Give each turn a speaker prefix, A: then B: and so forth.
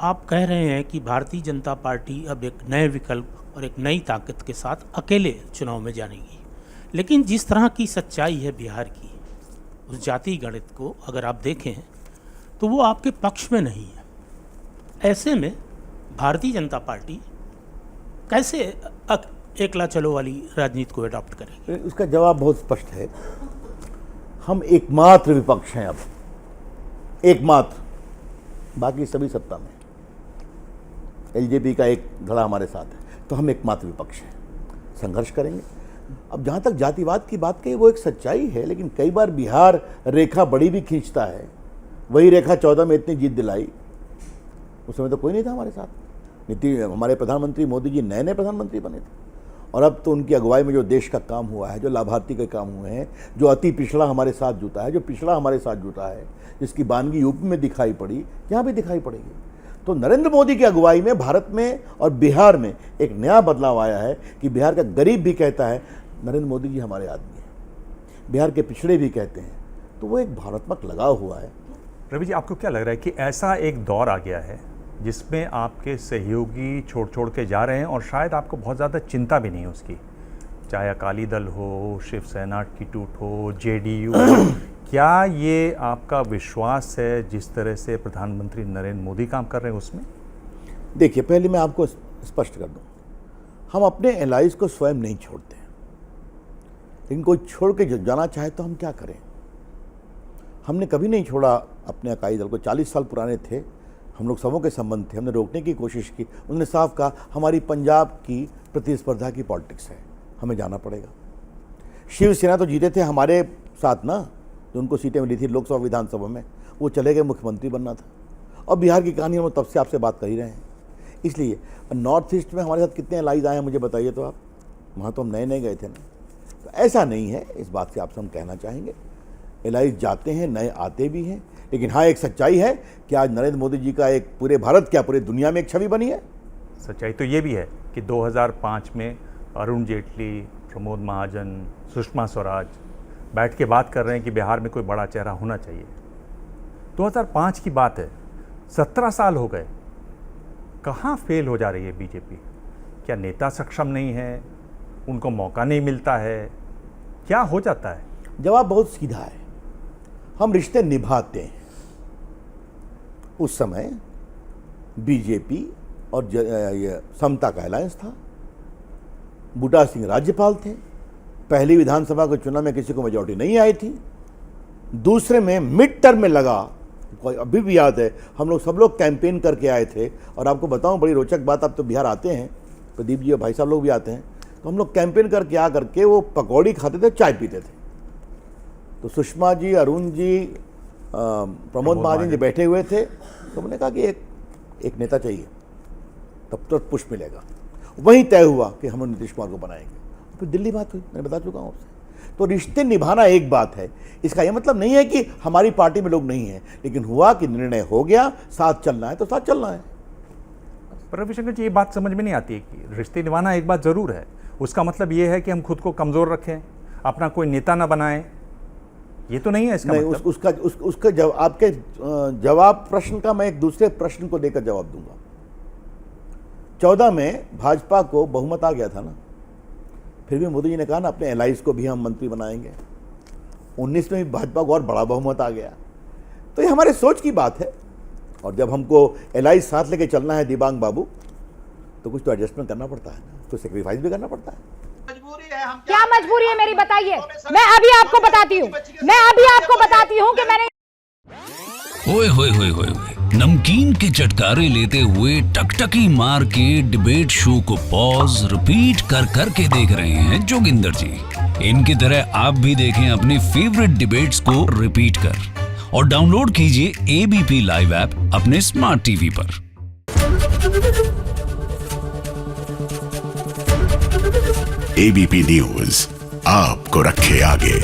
A: आप कह रहे हैं कि भारतीय जनता पार्टी अब एक नए विकल्प और एक नई ताकत के साथ अकेले चुनाव में जानेगी, लेकिन जिस तरह की सच्चाई है बिहार की, उस जाति गणित को अगर आप देखें तो वो आपके पक्ष में नहीं है। ऐसे में भारतीय जनता पार्टी कैसे एकला चलो वाली राजनीति को अडॉप्ट करेगी?
B: इसका जवाब बहुत स्पष्ट है। हम एकमात्र विपक्ष हैं, अब एकमात्र, बाकी सभी सत्ता में। एलजेपी का एक धड़ा हमारे साथ है, तो हम एकमात्र विपक्ष हैं, संघर्ष करेंगे। अब जहाँ तक जातिवाद की बात कही, वो एक सच्चाई है, लेकिन कई बार बिहार रेखा बड़ी भी खींचता है। वही रेखा 14 में इतनी जीत दिलाई, उस समय तो कोई नहीं था हमारे साथ। हमारे प्रधानमंत्री मोदी जी नए नए प्रधानमंत्री बने थे, और अब तो उनकी अगुवाई में जो देश का काम हुआ है, जो लाभार्थी के काम हुए हैं, जो अति पिछड़ा हमारे साथ जुटा है, जो पिछड़ा हमारे साथ जुटा है, जिसकी बानगी यूपी में दिखाई पड़ी, यहाँ भी दिखाई पड़ेगी। तो नरेंद्र मोदी की अगुवाई में भारत में और बिहार में एक नया बदलाव आया है कि बिहार का गरीब भी कहता है नरेंद्र मोदी जी हमारे आदमी हैं, बिहार के पिछड़े भी कहते हैं। तो वो एक भावनात्मक लगाव हुआ है।
C: रवि जी, आपको क्या लग रहा है कि ऐसा एक दौर आ गया है जिसमें आपके सहयोगी छोड़ के जा रहे हैं और शायद आपको बहुत ज़्यादा चिंता भी नहीं है उसकी, चाहे अकाली दल हो, शिवसेना की टूट हो, जेडीयू हो, क्या ये आपका विश्वास है जिस तरह से प्रधानमंत्री नरेंद्र मोदी काम कर रहे हैं उसमें?
B: देखिए, पहले मैं आपको स्पष्ट कर दूं, हम अपने एलाइज को स्वयं नहीं छोड़ते, लेकिन कोई छोड़ के जाना चाहे तो हम क्या करें। हमने कभी नहीं छोड़ा अपने अकाली दल को। 40 साल पुराने थे, हम लोग सबों के संबंध थे, हमने रोकने की कोशिश की। उन्होंने साफ कहा हमारी पंजाब की प्रतिस्पर्धा की पॉलिटिक्स है, हमें जाना पड़ेगा। शिवसेना तो जीते थे हमारे साथ ना, जो उनको सीटें मिली थी लोकसभा विधानसभा में, वो चले गए, मुख्यमंत्री बनना था। और बिहार की कहानी हम तब से आपसे बात कर ही रहे हैं। इसलिए नॉर्थ ईस्ट में हमारे साथ कितने एलाइज आए हैं मुझे बताइए तो आप, वहाँ तो हम नए नए गए थे ना। तो ऐसा नहीं है, इस बात से आपसे हम कहना चाहेंगे, एलाइज जाते हैं, नए आते भी हैं। लेकिन हाँ, एक सच्चाई है कि आज नरेंद्र मोदी जी का एक पूरे भारत क्या पूरे दुनिया में एक छवि बनी है।
C: सच्चाई तो ये भी है कि 2005 में अरुण जेटली, प्रमोद महाजन, सुषमा स्वराज बैठ के बात कर रहे हैं कि बिहार में कोई बड़ा चेहरा होना चाहिए। 2005 की बात है, 17 साल हो गए। कहाँ फेल हो जा रही है बीजेपी? क्या नेता सक्षम नहीं है, उनको मौका नहीं मिलता है, क्या हो जाता है?
B: जवाब बहुत सीधा है, हम रिश्ते निभाते हैं। उस समय बीजेपी और समता का अलायंस था, बूटा सिंह राज्यपाल थे, पहली विधानसभा के चुनाव में किसी को मेजॉरिटी नहीं आई थी, दूसरे में मिड टर्म में लगा, अभी भी याद है, हम लोग सब लोग कैंपेन करके आए थे। और आपको बताऊं बड़ी रोचक बात, आप तो बिहार आते हैं, प्रदीप जी और भाई साहब लोग भी आते हैं, तो हम लोग कैंपेन करके आ करके वो पकौड़ी खाते थे, चाय पीते थे। तो सुषमा जी, अरुण जी, प्रमोद महाजन जी बैठे हुए थे, तो हमने कहा कि एक नेता चाहिए, तब तो पुश मिलेगा। वहीं तय हुआ कि हम नीतीश कुमार को बनाएंगे। फिर दिल्ली बात हुई, मैं बता चुका हूँ आपसे। तो रिश्ते निभाना एक बात है, इसका यह मतलब नहीं है कि हमारी पार्टी में लोग नहीं हैं, लेकिन हुआ कि निर्णय हो गया, साथ चलना है तो साथ चलना है।
C: पर रविशंकर जी, ये बात समझ में नहीं आती है कि रिश्ते निभाना एक बात ज़रूर है, उसका मतलब ये है कि हम खुद को कमज़ोर रखें, अपना कोई नेता ना बनाएं, ये तो नहीं है इसका
B: नहीं,
C: मतलब।
B: उसका जवाब, आपके जवाब प्रश्न का मैं एक दूसरे प्रश्न को देकर जवाब दूंगा। 14 में भाजपा को बहुमत आ गया था ना, फिर भी मोदी जी ने कहा ना अपने एलाइज को भी हम मंत्री बनाएंगे। 19 में भी भाजपा को और बड़ा बहुमत आ गया। तो ये हमारे सोच की बात है, और जब हमको एलाइज साथ लेके चलना है दिबांग बाबू, तो कुछ तो एडजस्टमेंट करना पड़ता है ना, तो सेक्रीफाइस भी करना पड़ता है।
D: क्या मजबूरी है मेरी, बताइए। मैं अभी आपको बताती हूँ कि मैंने
E: ओए होए होए होए नमकीन के चटकारे लेते हुए टकटकी मार के डिबेट शो को पॉज रिपीट कर करके देख रहे हैं जोगिंदर जी। इनकी तरह आप भी देखें अपनी फेवरेट डिबेट्स को रिपीट कर, और डाउनलोड कीजिए एबीपी लाइव ऐप अपने स्मार्ट टीवी पर।
F: एबीपी न्यूज आपको रखे आगे।